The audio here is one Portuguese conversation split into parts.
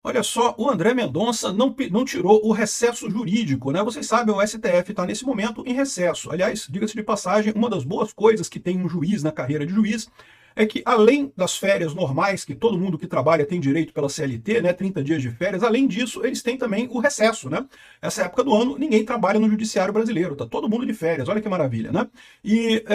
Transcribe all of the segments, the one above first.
Olha só, o André Mendonça não tirou o recesso jurídico, né? Vocês sabem, o STF está nesse momento em recesso. Aliás, diga-se de passagem, uma das boas coisas que tem um juiz na carreira de juiz é que, além das férias normais, que todo mundo que trabalha tem direito pela CLT, né, 30 dias de férias, além disso, eles têm também o recesso, né? Essa época do ano, ninguém trabalha no judiciário brasileiro, tá todo mundo de férias, olha que maravilha, né?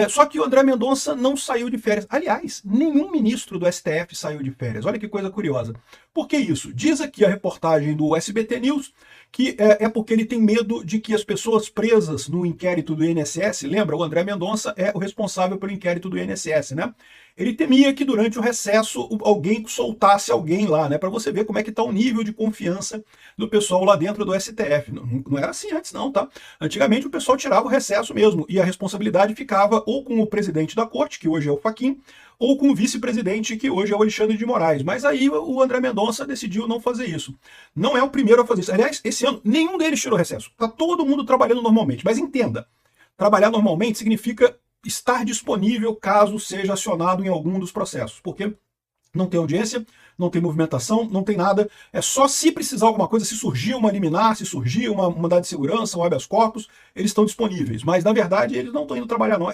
Só que o André Mendonça não saiu de férias. Aliás, nenhum ministro do STF saiu de férias, olha que coisa curiosa. Por que isso? Diz aqui a reportagem do SBT News que é porque ele tem medo de que as pessoas presas no inquérito do INSS, lembra, o André Mendonça é o responsável pelo inquérito do INSS, né? Ele temia que durante o recesso alguém soltasse alguém lá, né? Para você ver como é que está o nível de confiança do pessoal lá dentro do STF. Não era assim antes não, tá? Antigamente o pessoal tirava o recesso mesmo e a responsabilidade ficava ou com o presidente da corte, que hoje é o Fachin, ou com o vice-presidente, que hoje é o Alexandre de Moraes. Mas aí o André Mendonça decidiu não fazer isso. Não é o primeiro a fazer isso. Aliás, esse ano nenhum deles tirou recesso. Está todo mundo trabalhando normalmente. Mas entenda, trabalhar normalmente significa estar disponível caso seja acionado em algum dos processos. Porque não tem audiência, não tem movimentação, não tem nada. É só se precisar alguma coisa, se surgir uma liminar, se surgir uma mandado de segurança, um habeas corpus, eles estão disponíveis. Mas, na verdade, eles não estão indo trabalhar, não.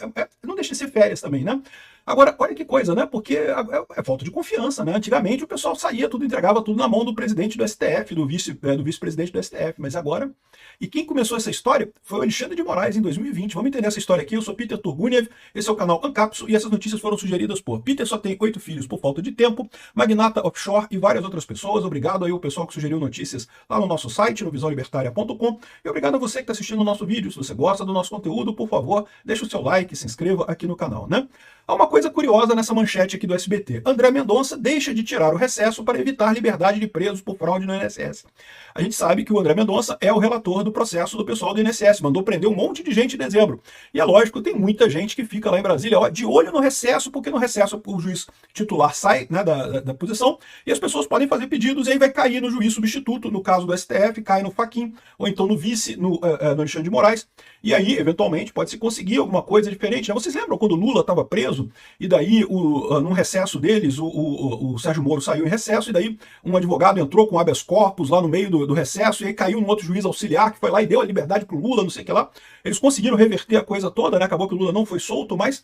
Não deixa de ser férias também, né? Agora, olha que coisa, né? Porque é falta de confiança, né? Antigamente o pessoal saía, tudo entregava tudo na mão do presidente do STF, do vice-presidente do STF. Mas agora... E quem começou essa história foi o Alexandre de Moraes em 2020. Vamos entender essa história aqui. Eu sou Peter Turguniev, esse é o canal Ancapso e essas notícias foram sugeridas por Peter só tem 8 filhos por falta de tempo, Magnata Offshore e várias outras pessoas. Obrigado aí ao pessoal que sugeriu notícias lá no nosso site, no visãolibertaria.com. E obrigado a você que está assistindo o nosso vídeo. Se você gosta do nosso conteúdo, por favor, deixa o seu like, se inscreva aqui no canal, né? Há uma coisa curiosa nessa manchete aqui do SBT. André Mendonça deixa de tirar o recesso para evitar liberdade de presos por fraude no INSS. A gente sabe que o André Mendonça é o relator do processo do pessoal do INSS, mandou prender um monte de gente em dezembro. E é lógico, tem muita gente que fica lá em Brasília ó, de olho no recesso, porque no recesso o juiz titular sai, né, da posição e as pessoas podem fazer pedidos e aí vai cair no juiz substituto, no caso do STF, cai no Fachin, ou então no vice, no Alexandre de Moraes, e aí, eventualmente, pode-se conseguir alguma coisa diferente. Né? Vocês lembram quando o Lula estava preso, e daí, num recesso deles, o Sérgio Moro saiu em recesso, e daí um advogado entrou com habeas corpus lá no meio do recesso, e aí caiu um outro juiz auxiliar que foi lá e deu a liberdade para o Lula, não sei o que lá. Eles conseguiram reverter a coisa toda, né? Acabou que o Lula não foi solto, mas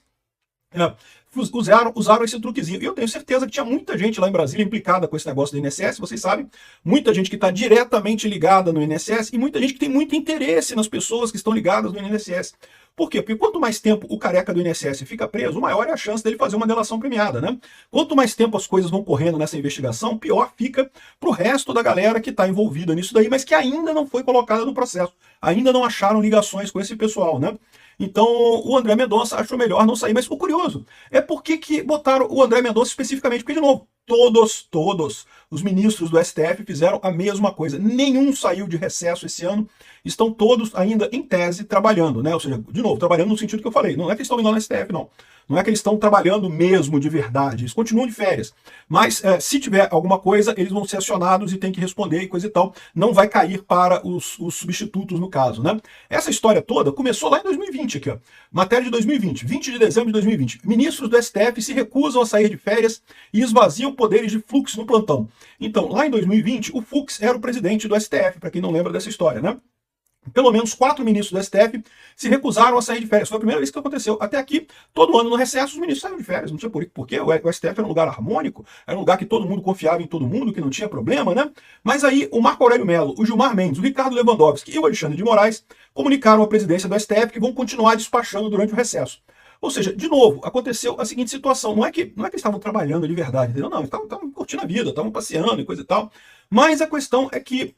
usaram esse truquezinho. E eu tenho certeza que tinha muita gente lá em Brasília implicada com esse negócio do INSS, vocês sabem, muita gente que está diretamente ligada no INSS e muita gente que tem muito interesse nas pessoas que estão ligadas no INSS. Por quê? Porque quanto mais tempo o careca do INSS fica preso, maior é a chance dele fazer uma delação premiada, né? Quanto mais tempo as coisas vão correndo nessa investigação, pior fica pro resto da galera que está envolvida nisso daí, mas que ainda não foi colocada no processo. Ainda não acharam ligações com esse pessoal, né? Então o André Mendonça achou melhor não sair. Mas o curioso é por que botaram o André Mendonça especificamente, porque, de novo, todos os ministros do STF fizeram a mesma coisa. Nenhum saiu de recesso esse ano. Estão todos ainda, em tese, trabalhando, né? Ou seja, de novo, trabalhando no sentido que eu falei. Não é que eles estão indo lá no STF, não. Não é que eles estão trabalhando mesmo de verdade. Eles continuam de férias. Mas se tiver alguma coisa, eles vão ser acionados e tem que responder e coisa e tal. Não vai cair para os substitutos, no caso, né? Essa história toda começou lá em 2020, aqui, ó. Matéria de 2020, 20 de dezembro de 2020. Ministros do STF se recusam a sair de férias e esvaziam poderes de Fux no plantão. Então, lá em 2020, o Fux era o presidente do STF, para quem não lembra dessa história, né? Pelo menos 4 ministros do STF se recusaram a sair de férias. Foi a primeira vez que aconteceu. Até aqui, todo ano no recesso, os ministros saíram de férias. Não tinha por quê. O STF era um lugar harmônico, era um lugar que todo mundo confiava em todo mundo, que não tinha problema, né? Mas aí, o Marco Aurélio Mello, o Gilmar Mendes, o Ricardo Lewandowski e o Alexandre de Moraes comunicaram à presidência do STF que vão continuar despachando durante o recesso. Ou seja, de novo, aconteceu a seguinte situação. Não é que eles estavam trabalhando de verdade, entendeu? Não, eles estavam curtindo a vida, estavam passeando e coisa e tal. Mas a questão é que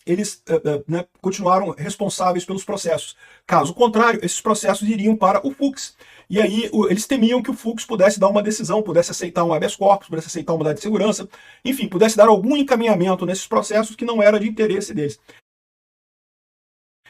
eles né, continuaram responsáveis pelos processos. Caso contrário, esses processos iriam para o Fux. E aí eles temiam que o Fux pudesse dar uma decisão, pudesse aceitar um habeas corpus, pudesse aceitar uma mandado de segurança, enfim, pudesse dar algum encaminhamento nesses processos que não era de interesse deles.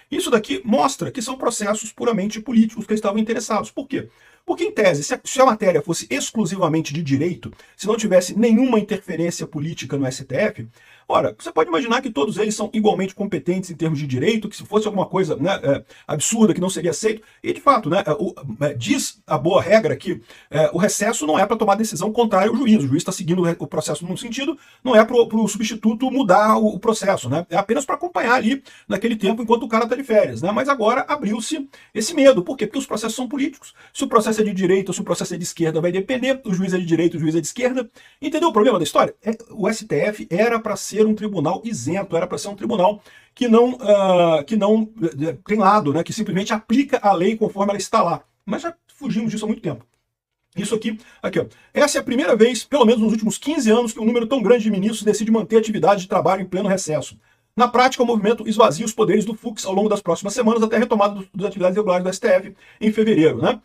Isso daqui mostra que são processos puramente políticos que eles estavam interessados. Por quê? Porque, em tese, se a matéria fosse exclusivamente de direito, se não tivesse nenhuma interferência política no STF, ora, você pode imaginar que todos eles são igualmente competentes em termos de direito, que se fosse alguma coisa, né, absurda que não seria aceito, e de fato, né, diz a boa regra que o recesso não é para tomar decisão contrária ao juiz. O juiz está seguindo o processo num sentido, não é para o substituto mudar o processo, né? É apenas para acompanhar ali naquele tempo enquanto o cara está de férias, né? Mas agora abriu-se esse medo. Por quê? Porque os processos são políticos. Se o processo é de direita ou se o processo é de esquerda, vai depender. O juiz é de direita, o juiz é de esquerda. Entendeu o problema da história? O STF era para ser um tribunal isento, era para ser um tribunal que não tem lado, né? Que simplesmente aplica a lei conforme ela está lá. Mas já fugimos disso há muito tempo. Isso aqui, ó. Essa é a primeira vez, pelo menos nos últimos 15 anos, que um número tão grande de ministros decide manter atividade de trabalho em pleno recesso. Na prática, o movimento esvazia os poderes do Fux ao longo das próximas semanas até a retomada das atividades regulares do STF em fevereiro, né?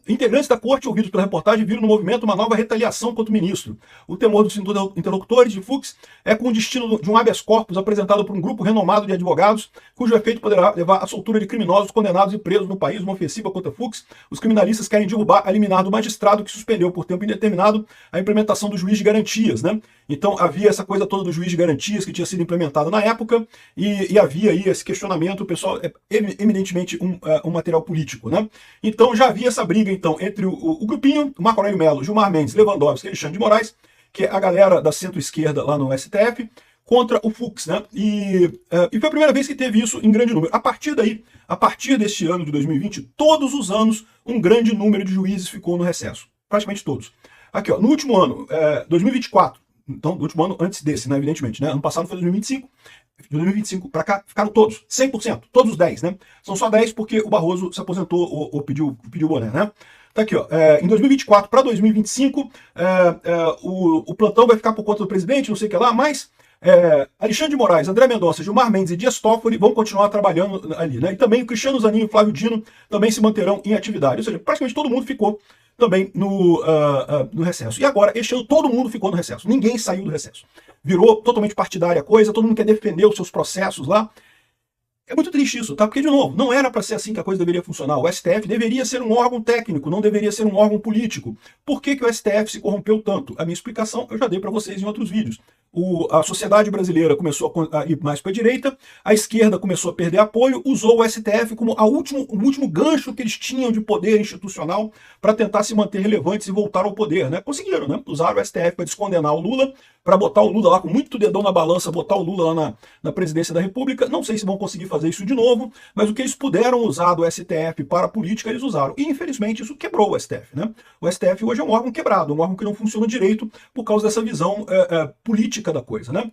Integrantes da corte ouvidos pela reportagem viram no movimento uma nova retaliação contra o ministro. O temor dos interlocutores de Fux é com o destino de um habeas corpus apresentado por um grupo renomado de advogados, cujo efeito poderá levar à soltura de criminosos condenados e presos no país, uma ofensiva contra Fux. Os criminalistas querem derrubar a liminar do magistrado que suspendeu por tempo indeterminado a implementação do juiz de garantias, né? Então havia essa coisa toda do juiz de garantias que tinha sido implementado na época e havia aí esse questionamento, o pessoal eminentemente um material político, né? Então já havia essa briga então entre o grupinho, Marco Aurélio Mello, Gilmar Mendes, Lewandowski e Alexandre de Moraes, que é a galera da centro-esquerda lá no STF, contra o Fux, né? E foi a primeira vez que teve isso em grande número. A partir daí, a partir deste ano de 2020, todos os anos, um grande número de juízes ficou no recesso. Praticamente todos. Aqui, ó, no último ano, 2024, então, no último ano antes desse, né, evidentemente, né? Ano passado foi 2025. De 2025 para cá, ficaram todos, 100%, todos os 10, né? São só 10 porque o Barroso se aposentou ou pediu boné, né? Tá aqui, ó. Em 2024 para 2025, o plantão vai ficar por conta do presidente, não sei o que lá, mas Alexandre de Moraes, André Mendonça, Gilmar Mendes e Dias Toffoli vão continuar trabalhando ali, né? E também o Cristiano Zanin e o Flávio Dino também se manterão em atividade. Ou seja, praticamente todo mundo ficou também no recesso. E agora, este ano, todo mundo ficou no recesso. Ninguém saiu do recesso. Virou totalmente partidária a coisa, todo mundo quer defender os seus processos lá. É muito triste isso, tá? Porque, de novo, não era para ser assim que a coisa deveria funcionar. O STF deveria ser um órgão técnico, não deveria ser um órgão político. Por que o STF se corrompeu tanto? A minha explicação eu já dei para vocês em outros vídeos. A sociedade brasileira começou a ir mais para a direita, a esquerda começou a perder apoio, usou o STF como o último gancho que eles tinham de poder institucional para tentar se manter relevantes e voltar ao poder, né? Conseguiram, né? Usaram o STF para descondenar o Lula, para botar o Lula lá com muito dedão na balança, botar o Lula lá na presidência da República. Não sei se vão conseguir fazer isso de novo, mas o que eles puderam usar do STF para a política, eles usaram. E, infelizmente, isso quebrou o STF, né? O STF hoje é um órgão quebrado, um órgão que não funciona direito por causa dessa visão política da coisa, né?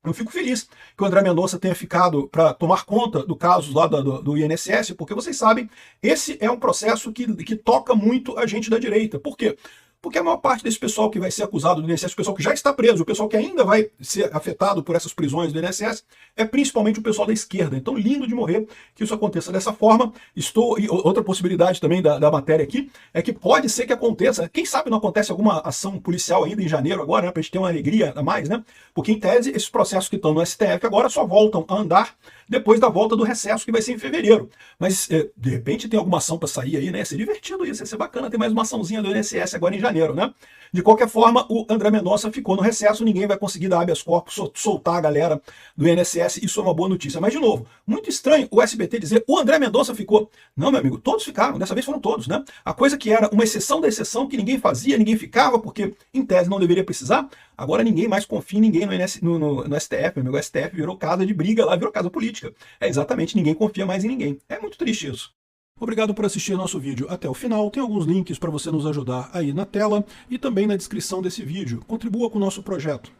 Eu fico feliz que o André Mendonça tenha ficado para tomar conta do caso lá do INSS, porque vocês sabem, esse é um processo que toca muito a gente da direita. Por quê? Porque a maior parte desse pessoal que vai ser acusado do INSS, o pessoal que já está preso, o pessoal que ainda vai ser afetado por essas prisões do INSS, é principalmente o pessoal da esquerda. Então, lindo de morrer que isso aconteça dessa forma. E outra possibilidade também da matéria aqui é que pode ser que aconteça, quem sabe não acontece alguma ação policial ainda em janeiro agora, né, para a gente ter uma alegria a mais, né? Porque, em tese, esses processos que estão no STF agora só voltam a andar depois da volta do recesso, que vai ser em fevereiro. Mas, de repente, tem alguma ação para sair aí, né? Ia ser divertido isso, ia ser bacana ter mais uma açãozinha do INSS agora em janeiro, né? De qualquer forma, o André Mendonça ficou no recesso, ninguém vai conseguir dar habeas corpus, soltar a galera do INSS, isso é uma boa notícia. Mas, de novo, muito estranho o SBT dizer o André Mendonça ficou. Não, meu amigo, todos ficaram, dessa vez foram todos, né? A coisa que era uma exceção da exceção, que ninguém fazia, ninguém ficava, porque, em tese, não deveria precisar, agora ninguém mais confia em ninguém no STF, meu amigo. O STF virou casa de briga lá, virou casa política. Exatamente, ninguém confia mais em ninguém. É muito triste isso. Obrigado por assistir nosso vídeo até o final. Tem alguns links para você nos ajudar aí na tela e também na descrição desse vídeo. Contribua com o nosso projeto.